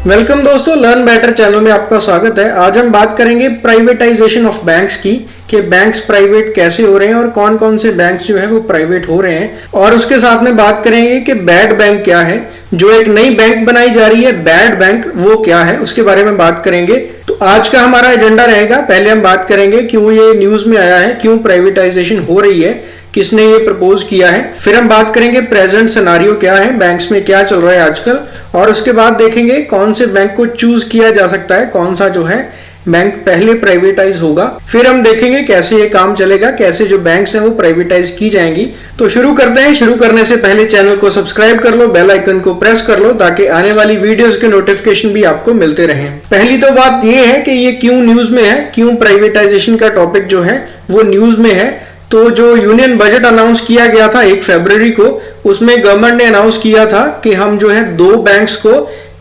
Welcome दोस्तों, learn better channel में आपका स्वागत है। आज हम बात करेंगे प्राइवेटाइजेशन ऑफ बैंक्स की, कि बैंक्स प्राइवेट कैसे हो रहे हैं और कौन कौन से बैंक्स जो है वो प्राइवेट हो रहे हैं। और उसके साथ में बात करेंगे कि बैड बैंक क्या है, जो एक नई बैंक बनाई जा रही है बैड बैंक, वो क्या है, उसके बारे में बात करेंगे। तो आज का हमारा एजेंडा रहेगा, पहले हम बात करेंगे क्यों ये न्यूज में आया है, क्यों प्राइवेटाइजेशन हो रही है, किसने ये प्रपोज किया है। फिर हम बात करेंगे प्रेजेंट सिनेरियो क्या है, बैंक्स में क्या चल रहा है आजकल। और उसके बाद देखेंगे कौन से बैंक को चूज किया जा सकता है, कौन सा जो है बैंक पहले प्राइवेटाइज होगा। फिर हम देखेंगे कैसे ये काम चलेगा, कैसे जो बैंक्स हैं वो प्राइवेटाइज की जाएंगी। तो शुरू करते हैं। शुरू करने से पहले चैनल को सब्सक्राइब कर लो, बेल आइकन को प्रेस कर लो, ताकि आने वाली वीडियोस के नोटिफिकेशन भी आपको मिलते रहें। पहली तो बात ये है कि ये क्यों न्यूज में है, क्यों प्राइवेटाइजेशन का टॉपिक जो है वो न्यूज में है। तो जो यूनियन बजट अनाउंस किया गया था 1 फरवरी को, उसमें गवर्नमेंट ने अनाउंस किया था कि हम जो है 2 बैंक्स को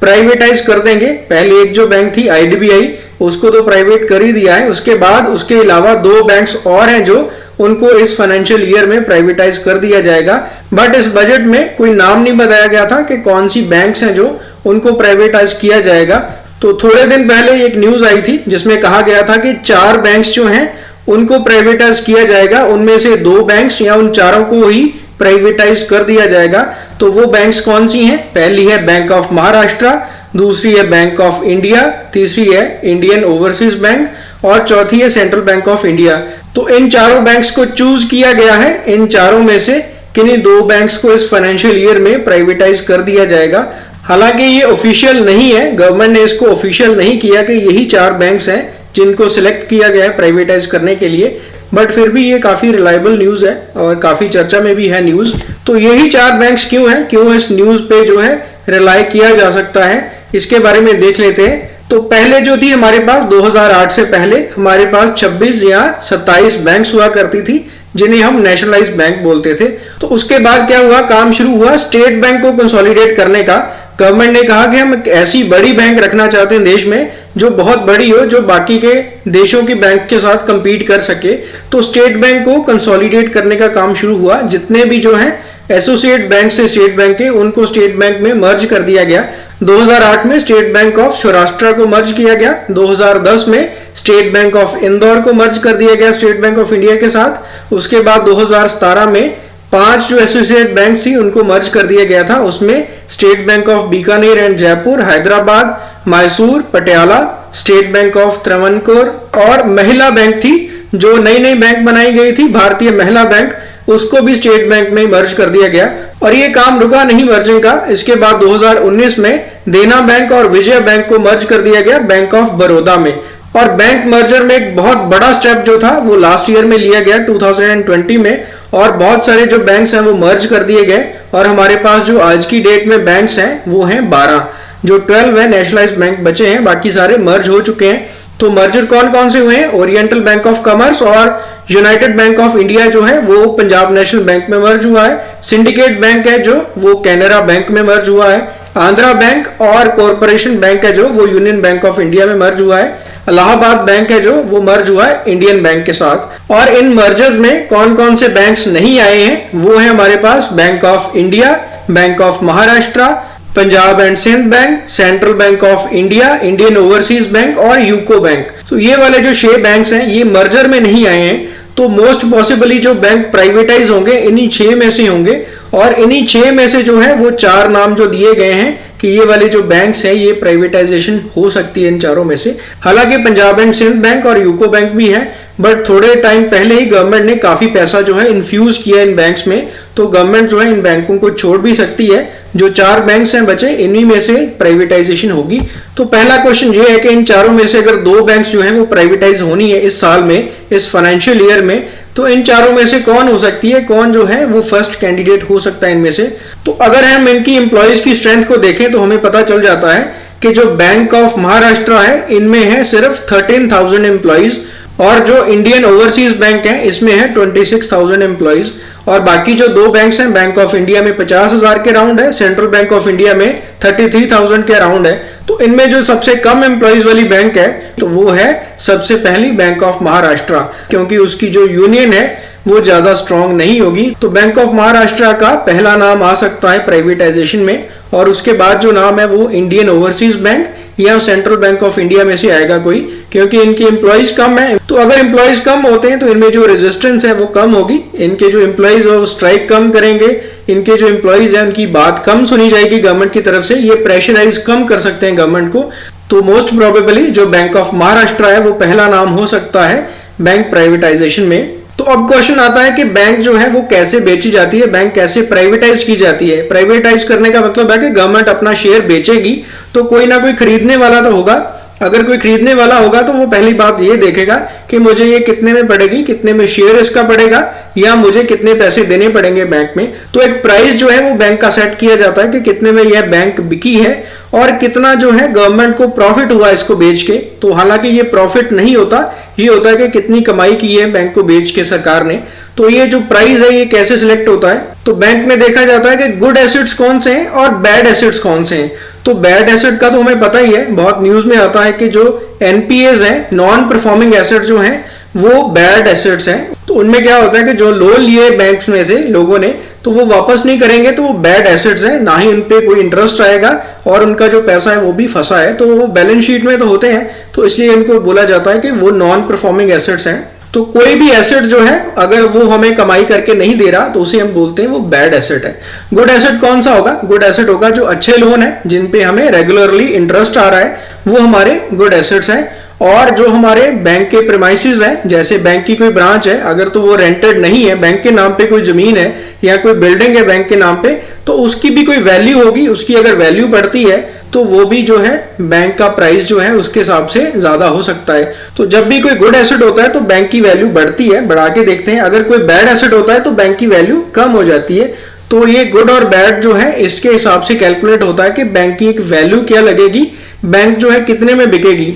प्राइवेटाइज कर देंगे। पहले एक जो बैंक थी आईडीबीआई, उसको तो प्राइवेट कर ही दिया है। उसके बाद उसके अलावा 2 बैंक्स और हैं जो उनको इस फाइनेंशियल ईयर में प्राइवेटाइज कर दिया जाएगा। बट इस बजट में कोई नाम नहीं बताया गया था कि कौन सी बैंक्स हैं जो उनको प्राइवेटाइज किया जाएगा। तो थोड़े दिन पहले एक न्यूज आई थी जिसमें कहा गया था कि 4 बैंक्स जो हैं उनको प्राइवेटाइज किया जाएगा, उनमें से 2 बैंक्स या उन चारों को ही प्राइवेटाइज कर दिया जाएगा। तो वो बैंक्स कौन सी हैं? पहली है बैंक ऑफ महाराष्ट्र, दूसरी है बैंक ऑफ इंडिया, तीसरी है इंडियन ओवरसीज बैंक और चौथी है सेंट्रल बैंक ऑफ इंडिया। तो इन चारों बैंक्स को चूज किया गया है। इन चारों में से किन्हीं 2 बैंक्स को इस फाइनेंशियल ईयर में प्राइवेटाइज कर दिया जाएगा। हालांकि ये ऑफिशियल नहीं है, गवर्नमेंट ने इसको ऑफिशियल नहीं किया कि यही 4 बैंक्स हैं जिनको सिलेक्ट किया गया है प्राइवेटाइज करने के लिए। बट फिर भी ये काफी रिलायबल न्यूज है और काफी चर्चा में भी है न्यूज। तो यही 4 बैंक्स क्यों हैं, क्यों इस न्यूज पे जो है रिलाई किया जा सकता है, इसके बारे में देख लेते हैं। तो पहले जो थी हमारे पास 2008 से पहले हमारे पास 26 या 27 बैंक्स हुआ करती थी, जिन्हें हम नेशनलाइज बैंक बोलते थे। तो उसके बाद क्या हुआ, काम शुरू हुआ स्टेट बैंक को कंसोलिडेट करने का। गवर्नमेंट ने कहा कि हम एक ऐसी बड़ी बैंक रखना चाहते हैं देश में जो बहुत बड़ी हो, जो बाकी के देशों की बैंक के साथ compete कर सके। तो स्टेट बैंक को कंसोलिडेट करने का काम शुरू हुआ। जितने भी जो हैं एसोसिएट बैंक से स्टेट बैंक के, उनको स्टेट बैंक में मर्ज कर दिया गया। 2008 में स्टेट बैंक ऑफ सौराष्ट्र को मर्ज किया गया। 2010 में स्टेट बैंक ऑफ इंदौर को मर्ज कर दिया गया स्टेट बैंक ऑफ इंडिया के साथ। उसके बाद 2017 में 5 जो एसोसिएट बैंक थी उनको मर्ज कर दिया गया था। उसमें state bank of Bikaner and Jaipur, Hyderabad, Mysore, Patiala, state bank of Travancore और महिला बैंक थी जो नई नई बैंक बनाई गई थी, भारतीय महिला बैंक, उसको भी स्टेट बैंक में मर्ज कर दिया गया। और ये काम रुका नहीं मर्जिंग का। इसके बाद 2019 में देना बैंक और विजय बैंक को मर्ज कर दिया गया बैंक ऑफ बड़ौदा में। और बैंक मर्जर में एक बहुत बड़ा स्टेप जो था वो लास्ट ईयर में लिया गया 2020 में, और बहुत सारे जो बैंक्स हैं वो मर्ज कर दिए गए। और हमारे पास जो आज की डेट में बैंक्स हैं वो हैं 12, जो 12 है नेशनलाइज्ड बैंक बचे हैं, बाकी सारे मर्ज हो चुके हैं। तो मर्जर कौन कौन से हुए हैं? ओरिएंटल बैंक ऑफ कॉमर्स और यूनाइटेड बैंक ऑफ इंडिया जो है वो पंजाब नेशनल बैंक में मर्ज हुआ है। सिंडिकेट बैंक है जो वो कैनरा बैंक में मर्ज हुआ है। आंध्रा बैंक और कॉरपोरेशन बैंक है जो वो यूनियन बैंक ऑफ इंडिया में मर्ज हुआ है। इलाहाबाद बैंक है जो वो मर्ज हुआ है इंडियन बैंक के साथ। और इन मर्जर्स में कौन कौन से बैंक्स नहीं आए हैं, वो है हमारे पास bank of India, bank of Maharashtra, Punjab and Sindh bank, central bank of India, Indian overseas bank और यूको बैंक। तो ये वाले जो 6 बैंक्स हैं ये मर्जर में नहीं आए हैं। तो मोस्ट पॉसिबली जो बैंक प्राइवेटाइज होंगे इन्हीं 6 में से होंगे। और इन्हीं 6 में से जो है वो 4 नाम जो दिए गए हैं कि ये वाले जो बैंक्स हैं ये प्राइवेटाइजेशन हो सकती है इन चारों में से। हालांकि पंजाब एंड सिंध बैंक और यूको बैंक भी है, बट थोड़े टाइम पहले ही गवर्नमेंट ने काफी पैसा जो है इन्फ्यूज किया इन बैंक्स में। तो गवर्नमेंट जो है इन बैंकों को छोड़ भी सकती है। जो 4 बैंक्स हैं बचे, इन्हीं में से प्राइवेटाइजेशन होगी। तो पहला क्वेश्चन ये है कि इन चारों में से अगर 2 बैंक्स जो है वो प्राइवेटाइज होनी है इस साल में, इस फाइनेंशियल ईयर में, तो इन चारों में से कौन हो सकती है, कौन जो है वो फर्स्ट कैंडिडेट हो सकता है इनमें से। तो अगर हम इनकी एम्प्लॉयज की स्ट्रेंथ को देखें तो हमें पता चल जाता है कि जो बैंक ऑफ महाराष्ट्र है इनमें है सिर्फ 13,000 एम्प्लॉयज, और जो इंडियन ओवरसीज बैंक है इसमें है 26,000 एम्प्लॉयज। और बाकी जो 2 बैंक्स हैं, बैंक ऑफ इंडिया में 50,000 के राउंड है, सेंट्रल बैंक ऑफ इंडिया में 33,000 के राउंड है। तो इनमें जो सबसे कम एम्प्लॉयज वाली बैंक है तो वो है सबसे पहली बैंक ऑफ महाराष्ट्र, क्योंकि उसकी जो यूनियन है वो ज्यादा स्ट्रांग नहीं होगी। तो बैंक ऑफ महाराष्ट्र का पहला नाम आ सकता है प्राइवेटाइजेशन में, और उसके बाद जो नाम है वो इंडियन ओवरसीज बैंक या सेंट्रल बैंक ऑफ इंडिया में से आएगा कोई, क्योंकि इनके एम्प्लॉइज कम है। तो अगर एम्प्लॉइज कम होते हैं तो इनमें जो रेजिस्टेंस है वो कम होगी, इनके जो एम्प्लॉइज है वो स्ट्राइक कम करेंगे, इनके जो एम्प्लॉइज है उनकी बात कम सुनी जाएगी गवर्नमेंट की तरफ से, ये प्रेशराइज कम कर सकते हैं गवर्नमेंट को। तो मोस्ट प्रोबेबली जो बैंक ऑफ महाराष्ट्र है वो पहला नाम हो सकता है बैंक प्राइवेटाइजेशन में। तो अब क्वेश्चन आता है कि बैंक जो है वो कैसे बेची जाती है, बैंक कैसे प्राइवेटाइज की जाती है। प्राइवेटाइज करने का मतलब है कि गवर्नमेंट अपना शेयर बेचेगी तो कोई ना कोई खरीदने वाला तो होगा। अगर कोई खरीदने वाला होगा तो वो पहली बात ये देखेगा कि मुझे ये कितने में पड़ेगी, कितने में शेयर इसका पड़ेगा, या मुझे कितने पैसे देने पड़ेंगे बैंक में। तो एक प्राइस जो है वो बैंक का सेट किया जाता है कि कितने में यह बैंक बिकी है और कितना जो है गवर्नमेंट को प्रॉफिट हुआ इसको बेच के। तो हालांकि ये प्रॉफिट नहीं होता, ये होता है कि कितनी कमाई की है बैंक को बेच के सरकार ने। तो ये जो प्राइस है ये कैसे सिलेक्ट होता है, तो बैंक में देखा जाता है कि गुड एसेट्स कौन से हैं और बैड एसेट्स कौन से हैं। तो बैड एसेट का तो हमें पता ही है, बहुत न्यूज में आता है कि जो एनपीएस है, नॉन परफॉर्मिंग एसेट जो हैं वो बैड एसेट्स हैं। तो उनमें क्या होता है कि जो लोन लिए बैंक में से लोगों ने तो वो वापस नहीं करेंगे, तो वो बैड एसेट्स हैं, ना ही उन पे कोई इंटरेस्ट आएगा और उनका जो पैसा है वो भी फंसा है। तो वो बैलेंस शीट में तो होते हैं, तो इसलिए इनको बोला जाता है कि वो नॉन परफॉर्मिंग एसेट्स हैं। तो कोई भी एसेट जो है अगर वो हमें कमाई करके नहीं दे रहा तो उसे हम बोलते हैं वो बैड एसेट है। गुड एसेट कौन सा होगा, गुड एसेट होगा जो अच्छे लोन है जिन पे हमें रेगुलरली इंटरेस्ट आ रहा है, वो हमारे गुड एसेट्स हैं। और जो हमारे बैंक के प्रेमाइसेस हैं, जैसे बैंक की कोई ब्रांच है अगर तो वो रेंटेड नहीं है, बैंक के नाम पे कोई जमीन है या कोई बिल्डिंग है बैंक के नाम पे, तो उसकी भी कोई वैल्यू होगी, उसकी अगर वैल्यू बढ़ती है तो वो भी जो है बैंक का प्राइस जो है उसके हिसाब से ज्यादा हो सकता है। तो जब भी कोई गुड एसेट होता है तो बैंक की वैल्यू बढ़ती है, बढ़ा के देखते हैं। अगर कोई बैड एसेट होता है तो बैंक की वैल्यू कम हो जाती है। तो ये गुड और बैड जो है इसके हिसाब से कैलकुलेट होता है कि बैंक की एक वैल्यू क्या लगेगी, बैंक जो है कितने में बिकेगी।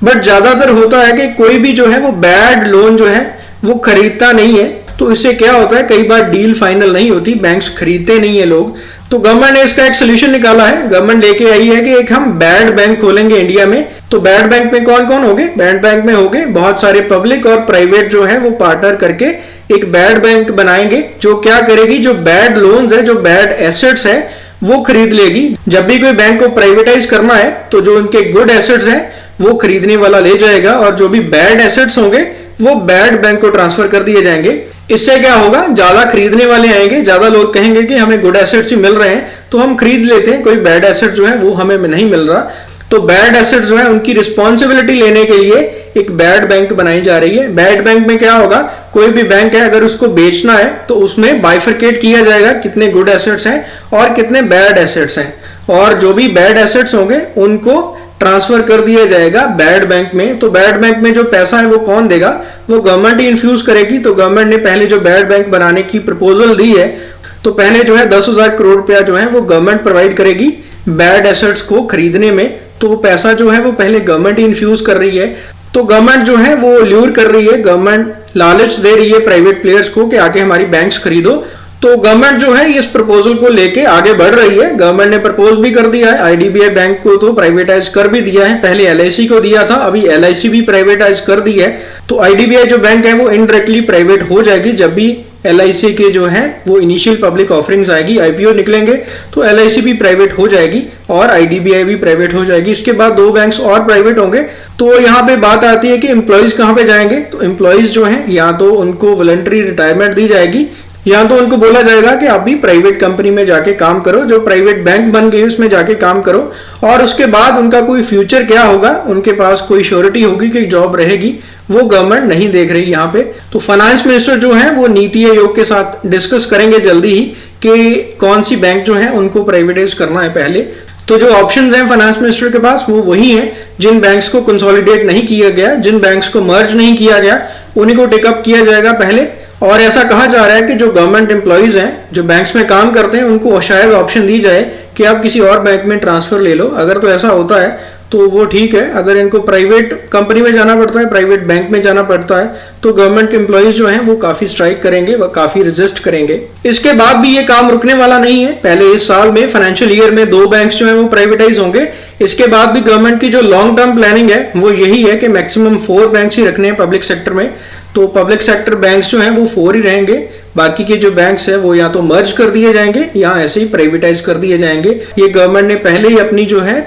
बट ज्यादातर होता है कि कोई भी जो है वो बैड लोन जो है वो खरीदता नहीं है, तो इससे क्या होता है कई बार डील फाइनल नहीं होती, बैंक्स खरीदते नहीं है लोग। तो गवर्नमेंट ने इसका एक सोल्यूशन निकाला है, गवर्नमेंट लेके आई है कि एक हम बैड बैंक खोलेंगे इंडिया में। तो बैड बैंक में कौन कौन होंगे, बैड बैंक में होंगे बहुत सारे पब्लिक और प्राइवेट जो है वो पार्टनर करके एक बैड बैंक बनाएंगे, जो क्या करेगी, जो बैड लोन्स है, जो बैड एसेट्स है वो खरीद लेगी। जब भी कोई बैंक को प्राइवेटाइज करना है तो जो उनके गुड एसेट्स है वो खरीदने वाला ले जाएगा, और जो भी बैड एसेट्स होंगे वो बैड बैंक को ट्रांसफर कर दिए जाएंगे। इससे क्या होगा, ज्यादा खरीदने वाले आएंगे, ज्यादा लोग कहेंगे कि हमें गुड एसेट्स ही मिल रहे हैं तो हम खरीद लेते हैं, कोई बैड एसेट जो है वो हमें नहीं मिल रहा। तो बैड एसेट जो है उनकी रिस्पॉन्सिबिलिटी लेने के लिए एक बैड बैंक बनाई जा रही है। बैड बैंक में क्या होगा, कोई भी बैंक है अगर उसको बेचना है तो उसमें बाइफरकेट किया जाएगा कितने गुड एसेट्स हैं और कितने बैड एसेट्स हैं, और जो भी बैड एसेट्स होंगे उनको ट्रांसफर कर दिया जाएगा बैड बैंक में। तो बैड बैंक में जो पैसा है वो कौन देगा, वो गवर्नमेंट ही इन्फ्यूज करेगी। तो गवर्नमेंट ने पहले जो बैड बैंक बनाने की प्रपोजल दी है तो पहले जो है 10,000 करोड़ रुपया जो है वो गवर्नमेंट प्रोवाइड करेगी बैड एसेट्स को खरीदने में। तो पैसा जो है वो पहले गवर्नमेंट ही इन्फ्यूज कर रही है। तो गवर्नमेंट जो है वो ल्यूर कर रही है, गवर्नमेंट लालच दे रही है प्राइवेट प्लेयर्स को कि आके हमारी बैंक्स खरीदो। तो गवर्नमेंट जो है इस प्रपोजल को लेके आगे बढ़ रही है। गवर्नमेंट ने प्रपोज भी कर दिया है, आईडीबीआई बैंक को तो प्राइवेटाइज कर भी दिया है, पहले एलआईसी को दिया था, अभी एलआईसी भी प्राइवेटाइज कर दी है। तो आईडीबीआई जो बैंक है वो इनडायरेक्टली प्राइवेट हो जाएगी जब भी एलआईसी के जो है वो इनिशियल पब्लिक ऑफरिंग्स आएगी, आईपीओ निकलेंगे तो एलआईसी भी प्राइवेट हो जाएगी और आईडीबीआई भी प्राइवेट हो जाएगी। इसके बाद 2 बैंक्स और प्राइवेट होंगे। तो यहाँ पे बात आती है कि एम्प्लॉइज कहाँ पे जाएंगे। तो एम्प्लॉइज जो है या तो उनको वॉलंटरी रिटायरमेंट दी जाएगी या तो उनको बोला जाएगा कि आप भी प्राइवेट कंपनी में जाके काम करो, जो प्राइवेट बैंक बन गई उसमें जाके काम करो, और उसके बाद उनका कोई फ्यूचर क्या होगा, उनके पास कोई श्योरिटी होगी कि जॉब रहेगी, वो गवर्नमेंट नहीं देख रही यहाँ पे। तो फाइनेंस मिनिस्टर जो है वो नीति आयोग के साथ डिस्कस करेंगे जल्दी ही कि कौन सी बैंक जो है उनको प्राइवेटाइज करना है पहले। तो जो ऑप्शंस हैं फाइनेंस मिनिस्टर के पास वो वही हैं जिन बैंक्स को कंसोलिडेट नहीं किया गया, जिन बैंक्स को मर्ज नहीं किया गया, उन्हीं को टेकअप किया जाएगा पहले। और ऐसा कहा जा रहा है कि जो गवर्नमेंट एम्प्लॉइज हैं जो बैंक्स में काम करते हैं उनको शायद ऑप्शन दी जाए कि आप किसी और बैंक में ट्रांसफर ले लो। अगर तो ऐसा होता है तो वो ठीक है, अगर इनको प्राइवेट कंपनी में जाना पड़ता है, प्राइवेट बैंक में जाना पड़ता है, तो गवर्नमेंट के एम्प्लॉइज जो हैं वो काफी स्ट्राइक करेंगे, वो काफी रेजिस्ट करेंगे। इसके बाद भी ये काम रुकने वाला नहीं है। पहले इस साल में फाइनेंशियल ईयर में 2 बैंक्स जो है वो प्राइवेटाइज होंगे। इसके बाद भी गवर्नमेंट की जो लॉन्ग टर्म प्लानिंग है वो यही है कि मैक्सिमम 4 बैंक्स ही रखने हैं पब्लिक सेक्टर में। तो पब्लिक सेक्टर बैंक्स जो हैं वो 4 ही रहेंगे, बाकी के जो बैंक्स हैं वो या तो मर्ज कर दिए जाएंगे या ऐसे ही प्राइवेटाइज कर दिए जाएंगे। ये गवर्नमेंट ने पहले ही अपनी जो है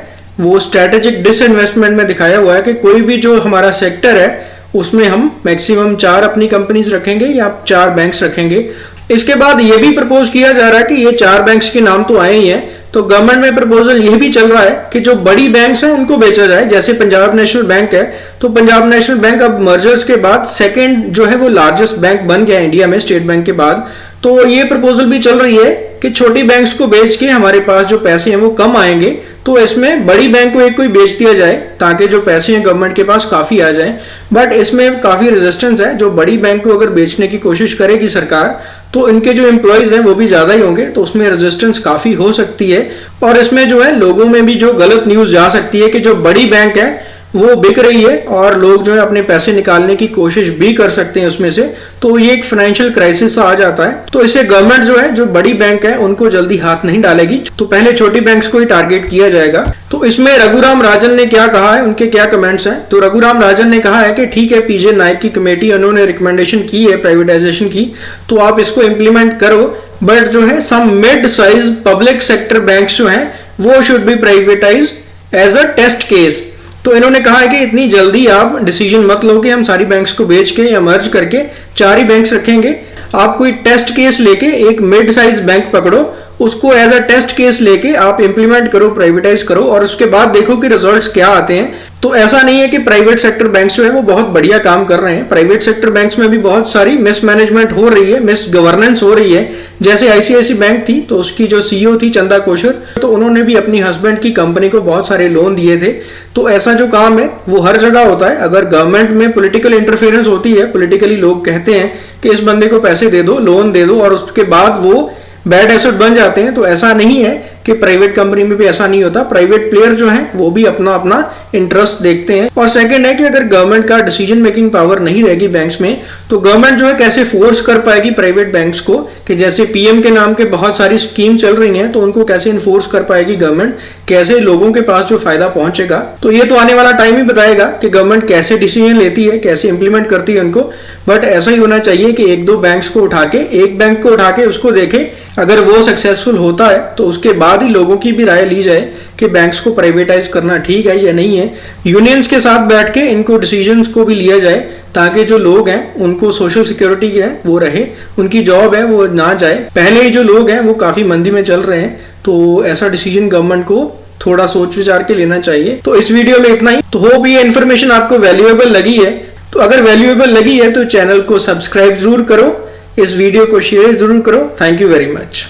वो स्ट्रेटेजिक डिसइन्वेस्टमेंट में दिखाया हुआ है कि कोई भी जो हमारा सेक्टर है उसमें हम मैक्सिमम 4 अपनी कंपनीज रखेंगे या 4 बैंक्स रखेंगे। इसके बाद ये भी प्रपोज किया जा रहा है कि ये 4 बैंक्स के नाम तो आए ही हैं, तो गवर्नमेंट में प्रपोजल ये भी चल रहा है कि जो बड़ी बैंक्स हैं उनको बेचा जाए। जैसे पंजाब नेशनल बैंक है, तो पंजाब नेशनल बैंक अब मर्जर्स के बाद सेकंड जो है वो लार्जेस्ट बैंक बन गया इंडिया में स्टेट बैंक के बाद। तो ये प्रपोजल भी चल रही है कि छोटी बैंक्स को बेच के हमारे पास जो पैसे हैं वो कम आएंगे, तो इसमें बड़ी बैंक को एक कोई बेच दिया जाए ताकि जो पैसे हैं गवर्नमेंट के पास काफी आ जाएं। बट इसमें काफी रेजिस्टेंस है। जो बड़ी बैंक को अगर बेचने की कोशिश करेगी सरकार, तो इनके जो एम्प्लॉयज हैं वो भी ज्यादा ही होंगे, तो उसमें रेजिस्टेंस काफी हो सकती है। और इसमें जो है लोगों में भी जो गलत न्यूज जा सकती है कि जो बड़ी बैंक है वो बिक रही है और लोग जो है अपने पैसे निकालने की कोशिश भी कर सकते हैं उसमें से, तो ये एक फाइनेंशियल क्राइसिस आ जाता है। तो इससे गवर्नमेंट जो है जो बड़ी बैंक है उनको जल्दी हाथ नहीं डालेगी, तो पहले छोटी बैंक्स को ही टारगेट किया जाएगा। तो इसमें रघुराम राजन ने क्या कहा है, उनके क्या कमेंट्स हैं। तो रघुराम राजन ने कहा है कि ठीक है, पीजे नायक की कमेटी उन्होंने रिकमेंडेशन की है प्राइवेटाइजेशन की, तो आप इसको इम्प्लीमेंट करो, बट जो है some mid size public sector banks जो है वो should be privatize as a test case. तो इन्होंने कहा है कि इतनी जल्दी आप डिसीजन मत लो कि हम सारी बैंक्स को बेच के या मर्ज करके 4 ही बैंक्स रखेंगे। आप कोई टेस्ट केस लेके एक मिड साइज बैंक पकड़ो, उसको एज अ टेस्ट केस लेके आप इंप्लीमेंट करो, प्राइवेटाइज करो और उसके बाद देखो कि रिजल्ट्स क्या आते हैं। तो ऐसा नहीं है कि प्राइवेट सेक्टर बैंक्स जो है वो बहुत बढ़िया काम कर रहे हैं। प्राइवेट सेक्टर बैंक्स में भी बहुत सारी मिसमैनेजमेंट हो रही है, मिस गवर्नेंस हो रही है। जैसे आईसीआईसी बैंक थी, तो उसकी जो सीईओ थी चंदा कोचर, तो उन्होंने भी अपनी हस्बैंड की कंपनी को बहुत सारे लोन दिए थे। तो ऐसा जो काम है वो हर जगह होता है। अगर गवर्नमेंट में पॉलिटिकल इंटरफेरेंस होती है, पॉलिटिकली लोग कहते हैं कि इस बंदे को पैसे दे दो, लोन दे दो, और उसके बाद वो बैड एसेट बन जाते हैं, तो ऐसा नहीं है कि प्राइवेट कंपनी में भी ऐसा नहीं होता। प्राइवेट प्लेयर जो है वो भी अपना अपना इंटरेस्ट देखते हैं। और सेकंड है कि अगर गवर्नमेंट का डिसीजन मेकिंग पावर नहीं रहेगी बैंक्स में, तो गवर्नमेंट जो है कैसे फोर्स कर पाएगी प्राइवेट बैंक्स को, कि जैसे पीएम के नाम के बहुत सारी स्कीम चल रही हैं, तो उनको कैसे इन्फोर्स कर पाएगी गवर्नमेंट, कैसे लोगों के पास जो फायदा पहुंचेगा। तो ये तो आने वाला टाइम ही बताएगा कि गवर्नमेंट कैसे डिसीजन लेती है, कैसे इंप्लीमेंट करती है उनको। बट ऐसा ही होना चाहिए कि 1-2 बैंक्स को उठा के, एक बैंक को उठा के उसको देखे, अगर वो सक्सेसफुल होता है तो उसके बाद ही लोगों की भी राय ली जाए कि बैंक्स को प्राइवेटाइज करना ठीक है या नहीं है। यूनियंस के साथ बैठ के इनको डिसीजंस को भी लिया जाए, ताकि जो लोग हैं उनको सोशल सिक्योरिटी है वो रहे, उनकी जॉब है वो ना जाए। पहले ही जो लोग हैं वो काफी मंदी में चल रहे हैं, तो ऐसा डिसीजन गवर्नमेंट को थोड़ा सोच विचार के लेना चाहिए। तो इस वीडियो में इतना ही। तो होप ये इन्फॉर्मेशन आपको वैल्यूएबल लगी है। तो अगर वैल्यूएबल लगी है तो चैनल को सब्सक्राइब जरूर करो, इस वीडियो को शेयर जरूर करो। Thank you very much.